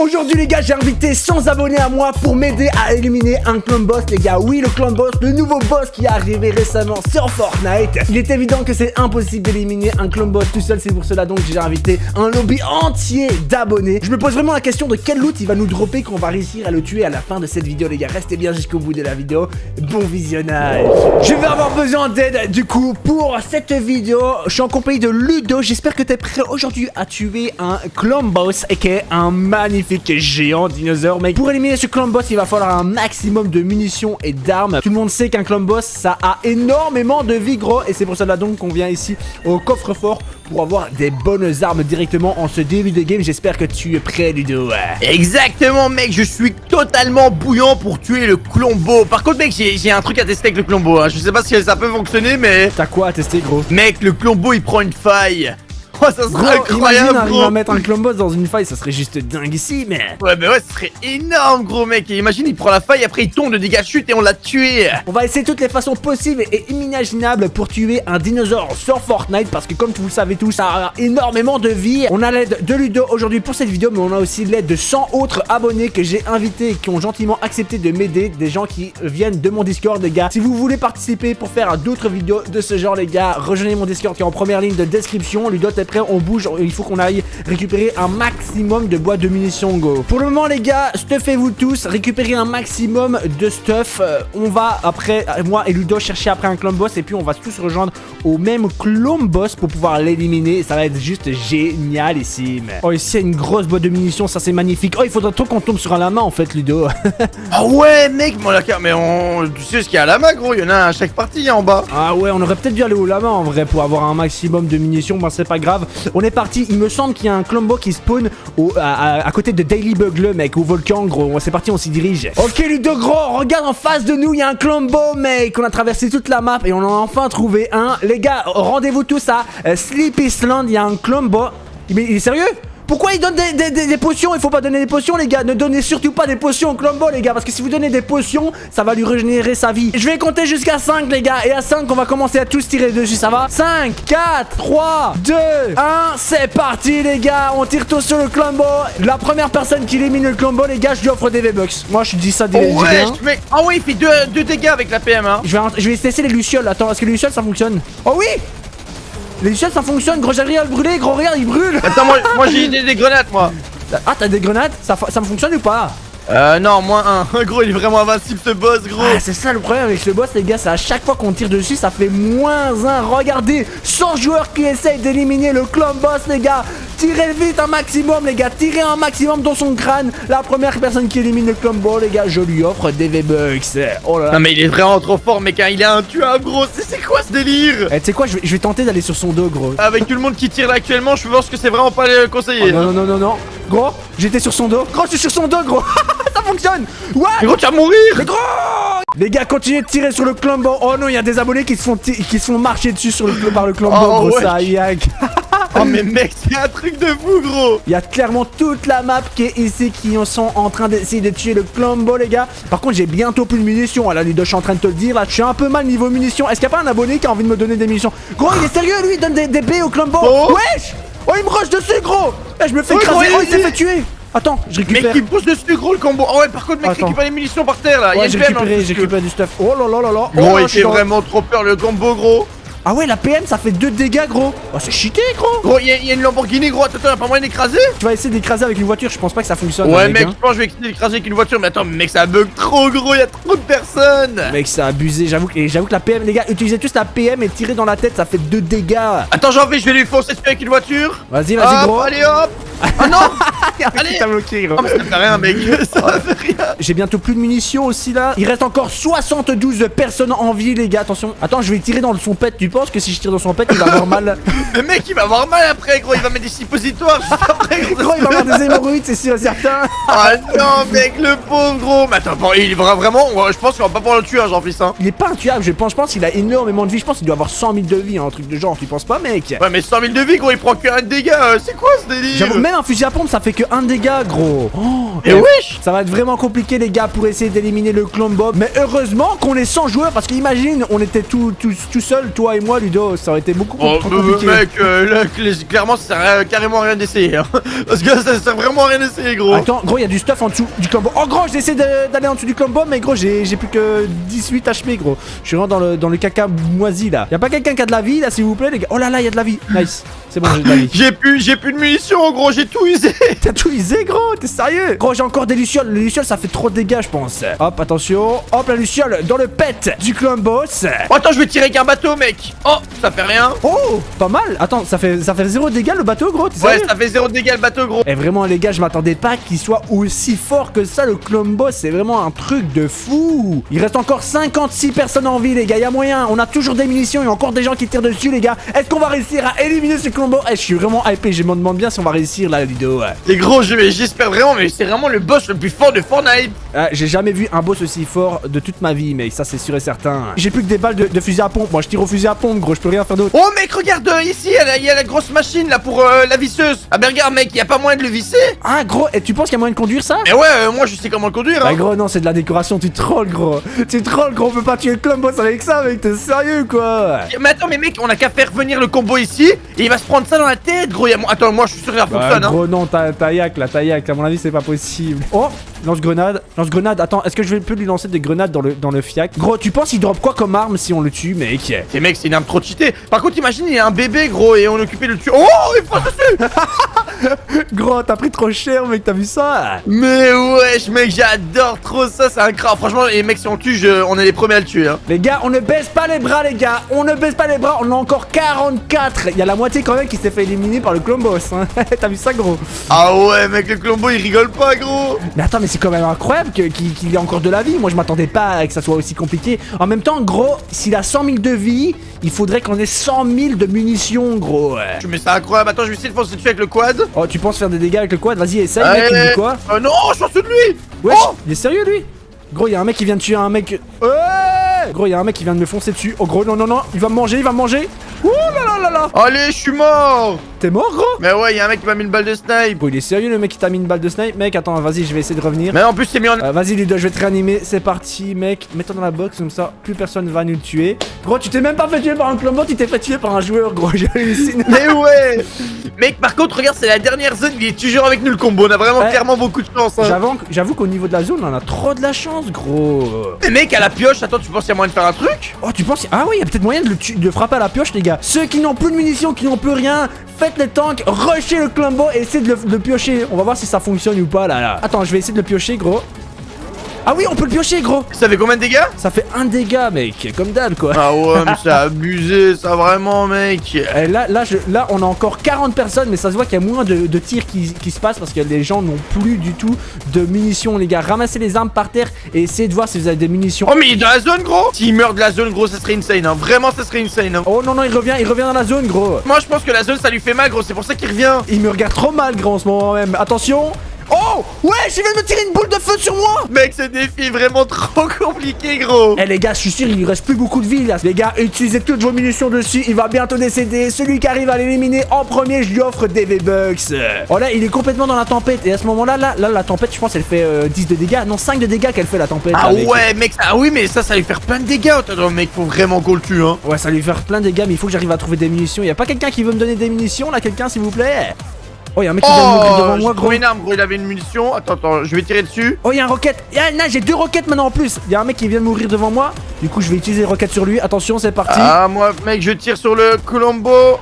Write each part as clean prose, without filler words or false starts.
Aujourd'hui les gars, j'ai invité 100 abonnés à moi pour m'aider à éliminer un clan boss les gars. Oui, le clan boss, le nouveau boss qui est arrivé récemment sur Fortnite. Il est évident que c'est impossible d'éliminer un clan boss tout seul, c'est pour cela donc que j'ai invité un lobby entier d'abonnés. Je me pose vraiment la question de quel loot il va nous dropper qu'on va réussir à le tuer à la fin de cette vidéo les gars. Restez bien jusqu'au bout de la vidéo, bon visionnage. Je vais avoir besoin d'aide du coup pour cette vidéo. Je suis en compagnie de Ludo, j'espère que t'es prêt aujourd'hui à tuer un clan boss et qui est un magnifique géant dinosaure mec. Pour éliminer ce clan boss il va falloir un maximum de munitions et d'armes. Tout le monde sait qu'un clan boss ça a énormément de vie gros. Et c'est pour cela donc qu'on vient ici au coffre-fort pour avoir des bonnes armes directement en ce début de game. J'espère que tu es prêt Ludo. Exactement mec, je suis totalement bouillant pour tuer le Klombo. Par contre mec, j'ai un truc à tester avec le Klombo hein. Je sais pas si ça peut fonctionner mais... T'as quoi à tester gros? Mec, le Klombo il prend une faille. Oh, ça gros, serait incroyable imagine gros. arriver à mettre un clan boss dans une faille, ça serait juste dingue ici mais... Ouais mais ouais, ce serait énorme gros mec. Et imagine il prend la faille, après il tombe de dégâts chute et on l'a tué. On va essayer toutes les façons possibles et imaginables pour tuer un dinosaure sur Fortnite. Parce que comme vous le savez tous, ça a énormément de vie. On a l'aide de Ludo aujourd'hui pour cette vidéo, mais on a aussi l'aide de 100 autres abonnés que j'ai invités et qui ont gentiment accepté de m'aider. Des gens qui viennent de mon Discord les gars. Si vous voulez participer pour faire d'autres vidéos de ce genre les gars, rejoignez mon Discord qui est en première ligne de description. Ludo t'es prêt, on bouge. Il faut qu'on aille récupérer un maximum de boîtes de munitions go. Pour le moment les gars, stuffez-vous tous, récupérez un maximum de stuff. On va après, moi et Ludo chercher après un clan boss et puis on va tous rejoindre au même clan boss pour pouvoir l'éliminer. Ça va être juste génial ici. Oh ici il y a une grosse boîte de munitions, ça c'est magnifique. Oh il faudra trop qu'on tombe sur un lama en fait Ludo. Ah ouais mec, mais tu sais ce qu'il y a à la main gros, il y en a à chaque partie en bas. Ah ouais, on aurait peut-être dû aller au lama en vrai pour avoir un maximum de munitions. Bon c'est pas grave, on est parti. Il me semble qu'il y a un Klombo qui spawn à côté de Daily Bugle mec, au volcan gros. C'est parti, on s'y dirige. Ok Ludo gros, regarde en face de nous, il y a un Klombo mec. On a traversé toute la map et on en a enfin trouvé un. Les gars, rendez-vous tous à Sleep Island, il y a un Klombo. Mais il est sérieux? Pourquoi il donne des potions? Il faut pas donner des potions les gars. Ne donnez surtout pas des potions au Klombo les gars. Parce que si vous donnez des potions, ça va lui régénérer sa vie. Je vais compter jusqu'à 5 les gars. Et à 5 on va commencer à tous tirer dessus, ça va? 5, 4, 3, 2, 1. C'est parti les gars. On tire tous sur le Klombo. La première personne qui élimine le Klombo les gars, je lui offre des V-Bucks. Moi je dis ça des oh ouais mec. Ah ouais il fait 2 dégâts avec la PM hein. Je vais tester les lucioles. Attends, est-ce que les lucioles ça fonctionne? Oh oui, les lucioles ça fonctionne, gros, j'ai rien à le brûler, gros, regarde, il brûle. Attends, moi j'ai des grenades moi. Ah, t'as des grenades? Ça me fonctionne ou pas? Non, moins 1. Gros, il est vraiment invincible ce boss, gros. Ah, c'est ça le problème avec ce boss, les gars, c'est à chaque fois qu'on tire dessus, ça fait moins 1. Regardez, 100 joueurs qui essayent d'éliminer le clan boss, les gars. Tirez vite un maximum, les gars. Tirez un maximum dans son crâne. La première personne qui élimine le clan boss, les gars, je lui offre des V-Bucks. Oh là là. Non, mais il est vraiment trop fort, mec. Hein. Il est intuable, gros. C'est quoi ce délire? Tu sais quoi, je vais tenter d'aller sur son dos, gros. Avec tout le monde qui tire là actuellement, je pense que c'est vraiment pas le conseiller. Oh, non. Gros, j'étais sur son dos. Gros, je suis sur son dos, gros. Ça fonctionne. What? Mais gros, tu vas mourir. Mais gros! Les gars, continuez de tirer sur le Klombo. Oh non, il y a des abonnés qui se font marcher dessus par le Klombo, oh, gros, ouais. ça yak. Oh mais mec, c'est un truc de fou, gros. Il y a clairement toute la map qui est ici, qui sont en train d'essayer de tuer le Klombo, les gars. Par contre, j'ai bientôt plus de munitions. Là, Ludo, je suis en train de te le dire. Là, je suis un peu mal niveau munitions. Est-ce qu'il n'y a pas un abonné qui a envie de me donner des munitions? Gros, il est sérieux, lui, il donne des baies au Klombo. Oh. Wesh! Oh, il me rush dessus, gros. Eh, je me fais écraser. Oh, il s'est fait tuer. Attends, je récupère. Mec, il pousse dessus, gros, le combo. Oh ouais, par contre, mec, récupère les munitions par terre là. Ouais, il j'ai y a une PM, récupéré du stuff. Oh là là là là. Gros, oh, il fait vraiment trop peur le combo, gros. Ah ouais, la PM ça fait 2 dégâts, gros. Oh, c'est cheaté, gros. Gros, il y a une Lamborghini, gros. Attends, y'a pas moyen d'écraser? Tu vas essayer d'écraser avec une voiture, je pense pas que ça fonctionne. Ouais, mec, je pense que je vais essayer d'écraser avec une voiture. Mais attends, mec, ça bug trop, gros. Y'a trop de personnes. Mec, c'est abusé. J'avoue que la PM, les gars, utilisez tous la PM et tirez dans la tête, ça fait 2 dégâts. Attends, j'en vais, je vais lui foncer dessus avec une voiture. Vas-y, gros. Allez, hop. Ah non. Allez, t'as bloqué, gros. Oh, mais ça fait rien, mec. Ça fait rien. J'ai bientôt plus de munitions aussi là. Il reste encore 72 personnes en vie, les gars. Attention. Attends, je vais tirer dans son pet. Tu penses que si je tire dans son pet, il va avoir mal? Le mec, il va avoir mal après, gros. Il va mettre des suppositoires juste après, Gros, il va avoir des hémorroïdes, c'est sûr et certain. Ah non, mec, le pauvre, gros. Mais attends, bon, il va vraiment. Je pense qu'on va pas pouvoir le tuer, hein, Jean-Fils. Hein. Il est pas intuable, je pense qu'il a énormément de vie. Je pense qu'il doit avoir 100 000 de vie, un truc de genre. Tu penses pas, mec? Ouais, mais 100 000 de vie, gros. Il prend que 1 dégât. C'est quoi ce délire? J'avoue, même un fusil à pompe, ça fait que 1 dégât, gros. Oh, et wesh. Ça va être vraiment compliqué, les gars, pour essayer d'éliminer le clan Bob. Mais heureusement qu'on est 100 joueurs, parce qu'imagine, on était tout seul, toi et moi, Ludo. Ça aurait été beaucoup Oh, trop compliqué. mec, là, clairement, ça sert à carrément rien d'essayer. Hein. Parce que ça sert vraiment à rien d'essayer, gros. Attends, gros, il y a du stuff en dessous du combo. Oh, gros, j'essaie d'aller en dessous du combo, mais gros, j'ai plus que 18 HP, gros. Je suis vraiment dans le caca moisi là. Y a pas quelqu'un qui a de la vie là, s'il vous plaît, les gars? Oh là là, y a de la vie. Nice. C'est bon, j'ai de la vie. J'ai plus de munitions, gros, j'ai tout usé. T'as tout usé, gros, t'es sérieux? Gros, j'ai encore des lucioles. Les lucioles, ça fait trop de dégâts, je pense. Hop, attention. Hop, la luciole dans le pet du clan boss. Oh, attends, je vais tirer avec un bateau, mec. Oh, ça fait rien. Oh, pas mal. Attends, ça fait 0 dégâts le bateau, gros. T'es Ouais, sérieux? ça fait 0 dégâts le bateau, gros. Et vraiment, les gars, je m'attendais pas qu'il soit aussi fort que ça, le clan boss. C'est vraiment un truc de fou. Il reste encore 56 personnes en vie, les gars. Y a moyen. On a toujours des munitions. Il y a encore des gens qui tirent dessus, les gars. Est-ce qu'on va réussir à éliminer ce clan boss? Je suis vraiment hypé. Je me demande bien si on va réussir la vidéo. Et gros, j'espère vraiment, mais c'est vraiment le boss le plus fort de Fortnite. J'ai jamais vu un boss aussi fort de toute ma vie, mec. Ça, c'est sûr et certain. J'ai plus que des balles de fusil à pompe. Moi, je tire au fusil à pompe, gros. Je peux rien faire d'autre. Oh, mec, regarde ici, il y a la grosse machine là pour la visseuse. Ah, ben regarde, mec, y a pas moyen de le visser. Ah, gros, et tu penses qu'il y a moyen de conduire ça? Mais ouais, moi je sais comment le conduire. Bah Hein. gros, non, c'est de la décoration, tu trolls, gros. Tu trolls, gros, on peut pas tuer le clan boss avec ça, mec, t'es sérieux, quoi? Mais attends, mais mec, on a qu'à faire venir le combo ici et il va se prendre ça dans la tête, gros. Attends, moi je suis sûr que ça fonctionne. Hein. Gros, non, t'as yak, là, à mon avis, c'est pas possible. Oh, lance-grenade, attends, est-ce que je peux lui lancer des grenades dans le fiac? Gros, tu penses qu'il drop quoi comme arme si on le tue, mec? Et mec, c'est une arme trop cheatée. Par contre, imagine, il y a un bébé, gros, et on est occupé de le tuer. Oh, il faut dessus. Gros, t'as pris trop cher, mec, t'as vu ça? Mais wesh, mec, j'adore trop ça, c'est un crabe. Franchement, les mecs, si on le tue, on est les premiers à le tuer. Hein. Les gars, on ne baisse pas les bras, les gars. On ne baisse pas les bras. On a encore 44. Il y a la moitié quand même qui s'est fait éliminer par le clan boss. Hein. T'as vu ça, gros? Ah ouais, mec, le Colombo, il rigole pas, gros. Mais attends, mais c'est quand même incroyable qu'il ait encore de la vie. Moi, je m'attendais pas à que ça soit aussi compliqué. En même temps, gros, s'il a 100 000 de vie, il faudrait qu'on ait 100 000 de munitions, gros. Je mets ça incroyable. Attends, je vais essayer de foncer dessus avec le quad. Oh, tu penses faire des dégâts avec le quad? Vas-y, essaye, mec. Il dit quoi? Non, je suis en dessous de lui. Wesh, Oh, il est sérieux, lui? Gros, il y a un mec qui vient de tuer un mec. Ouais! Gros, il y a un mec qui vient de me foncer dessus. Oh, gros, non, non, non, il va me manger, Ouh là là là là! allez, je suis mort. T'es mort, gros? Mais ouais, il y a un mec qui m'a mis une balle de snipe. Gros, il est sérieux, le mec qui t'a mis une balle de snipe? Mec, attends, vas-y, je vais essayer de revenir. Mais en plus, c'est mis en. Vas-y, Ludo, je vais te réanimer. C'est parti, mec. Mets-toi dans la box, comme ça, plus personne va nous le tuer. Gros, tu t'es même pas fait tuer par un clan bot, tu t'es fait tuer par un joueur, gros. J'ai réussi. Mais ouais. Mec, par contre, regarde, c'est la dernière zone. Il est toujours avec nous, le combo. On a vraiment clairement beaucoup de chance. Hein. J'avoue qu'au niveau de la zone, on a trop de la chance, gros. Mais mec, à la pioche, attends, tu penses qu'il y a moyen de faire un truc? Oh, tu penses? Ah oui, il y a peut-être moyen de frapper à la pioche, les gars. Ceux qui n'ont plus de munitions, qui n'ont plus rien, faites les tanks, rushez le clambo et essayez de le piocher. On va voir si ça fonctionne ou pas, là. Attends, je vais essayer de le piocher, gros. Ah oui, on peut le piocher, gros. Ça fait combien de dégâts? Ça fait un dégât, mec, comme d'hab, quoi. Ah ouais, mais c'est abusé, ça, vraiment, mec. Et là, on a encore 40 personnes, mais ça se voit qu'il y a moins de tirs qui se passent parce que les gens n'ont plus du tout de munitions, les gars. Ramassez les armes par terre et essayez de voir si vous avez des munitions. Oh, mais il est dans la zone, gros. S'il meurt de la zone, gros, ça serait insane, hein. Vraiment, ça serait insane, hein. Oh non, non, il revient dans la zone, gros. Moi, je pense que la zone, ça lui fait mal, gros, c'est pour ça qu'il revient. Il me regarde trop mal, gros, en ce moment même. Attention. Oh, ouais, je viens de me tirer une boule de feu sur moi. Mec, ce défi est vraiment trop compliqué, gros. Eh les gars, je suis sûr, il lui reste plus beaucoup de vie là. Les gars, utilisez toutes vos munitions dessus. Il va bientôt décéder. Celui qui arrive à l'éliminer en premier, je lui offre des V-Bucks. Oh là, il est complètement dans la tempête. Et à ce moment-là, la tempête, je pense, elle fait 10 de dégâts. Non, 5 de dégâts qu'elle fait la tempête. Ah là, mec. ouais, mec, ah oui, mais ça lui faire plein de dégâts. Attends, mec, faut vraiment qu'on le tue, hein. Ouais, ça lui fait plein de dégâts, mais il faut que j'arrive à trouver des munitions. Y a pas quelqu'un qui veut me donner des munitions là, quelqu'un, s'il vous plaît? Oh, y'a un mec qui vient de mourir devant moi, gros. Une arme, gros, il avait une munition. Attends, je vais tirer dessus. Oh, y'a un roquette. Là, j'ai 2 roquettes maintenant en plus. Y'a un mec qui vient de mourir devant moi. Du coup, je vais utiliser les roquettes sur lui. Attention, c'est parti. Ah, moi, mec, je tire sur le Colombo.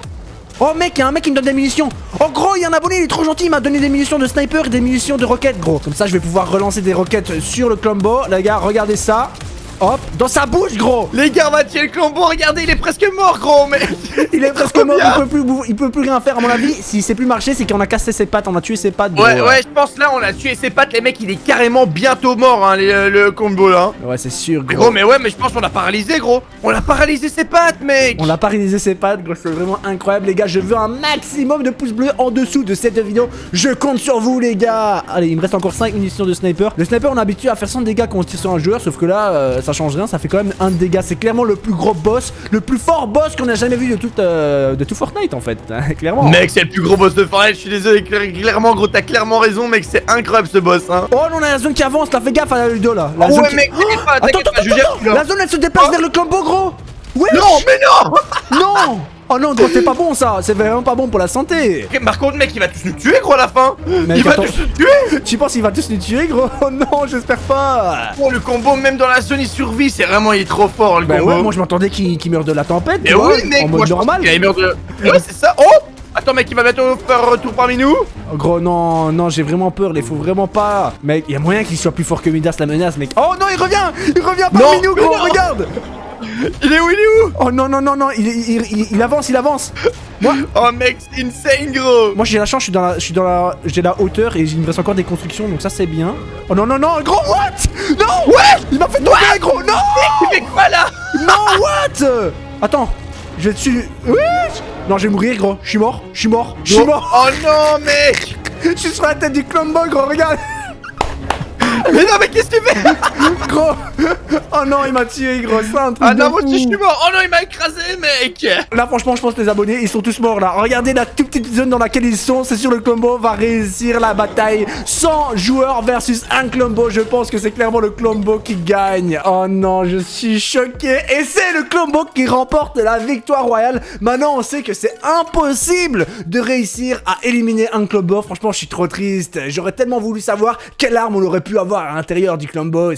Oh, mec, y'a un mec qui me donne des munitions. Oh, gros, y'a un abonné, il est trop gentil. Il m'a donné des munitions de sniper et des munitions de roquettes, gros. Comme ça, je vais pouvoir relancer des roquettes sur le Colombo. Les gars, regardez ça. Hop, dans sa bouche, gros. Les gars, on va tuer le Colombo. Regardez, il est presque mort, gros, mais. Il est presque mort, il peut plus rien faire, à mon avis. S'il sait plus marcher, c'est qu'on a cassé ses pattes, on a tué ses pattes. Gros. Ouais, je pense là, on a tué ses pattes. Les mecs, il est carrément bientôt mort, hein, le combo là. Ouais, c'est sûr, Mais gros. gros, mais ouais, mais je pense qu'on l'a paralysé, gros. On l'a paralysé ses pattes, mec. On a paralysé ses pattes, gros, c'est vraiment incroyable, les gars. Je veux un maximum de pouces bleus en dessous de cette vidéo. Je compte sur vous, les gars. Allez, il me reste encore 5 munitions de sniper. Le sniper, on est habitué à faire 100 dégâts quand on tire sur un joueur, sauf que là, ça change rien, ça fait quand même 1 dégât. C'est clairement le plus gros boss, le plus fort boss qu'on a jamais vu de tout Fortnite, en fait, clairement. Mec, c'est le plus gros boss de Fortnite. Je suis désolé, clairement, gros, t'as clairement raison, mec. C'est incroyable ce boss, hein. Oh non, on a la zone qui avance, là, fais gaffe à la Ludo, là. Oh, zone ouais, mec, t'inquiète pas, Attends, je gère. la zone, elle se déplace vers le Colombo, gros. Ouais. Non, mais non. Non. Oh non, gros, c'est pas bon ça. C'est vraiment pas bon pour la santé. Ok, par contre, mec, il va tous nous tuer, gros, à la fin. Mec, Il va attends. tous nous tuer. Tu penses qu'il va tous nous tuer, gros? Oh non, j'espère pas. Oh, le combo, même dans la zone, il survit. C'est vraiment, il est trop fort, le Bah combo. ouais, moi je m'attendais qu'il meure de la tempête. Mais tu vois, oui, mec, en moi mode je pense normal. qu'il allait meurt de... Ouais, c'est ça. Oh, attends, mec, il va bientôt faire un retour parmi nous. Oh, gros, non, non, j'ai vraiment peur. Il faut vraiment pas. Mec, il y a moyen qu'il soit plus fort que Midas la menace, mec. Oh non, il revient parmi Non, nous, mais gros. non. Regarde. Il est où? Oh non, non, non, non, il avance. Moi, Oh, mec, c'est insane, gros. j'ai la chance, j'ai la hauteur et il me reste encore des constructions, donc ça c'est bien. Oh non, non, non, gros, what? Non, Ouais. il m'a fait tomber, gros, non, Il fait quoi, là? non, what? Attends, je vais dessus. Oui. Non, je vais mourir, gros. Je suis mort. Oh non, mec. Je suis sur la tête du Clombo, gros, regarde. Mais non, mais qu'est-ce que tu fais? Gros. Oh non, il m'a tué, gros. C'est un truc Ah de non, moi fou. aussi, je suis mort. Oh non, il m'a écrasé, mec. Là, franchement, je pense que les abonnés, ils sont tous morts là. Regardez la toute petite zone dans laquelle ils sont. C'est sûr, le Clombo va réussir la bataille. 100 joueurs versus un Clombo. Je pense que c'est clairement le Clombo qui gagne. Oh non, je suis choqué. Et c'est le Clombo qui remporte la victoire royale. Maintenant, on sait que c'est impossible de réussir à éliminer un Clombo. Franchement, je suis trop triste. J'aurais tellement voulu savoir quelle arme on aurait pu avoir à l'intérieur du Clombo.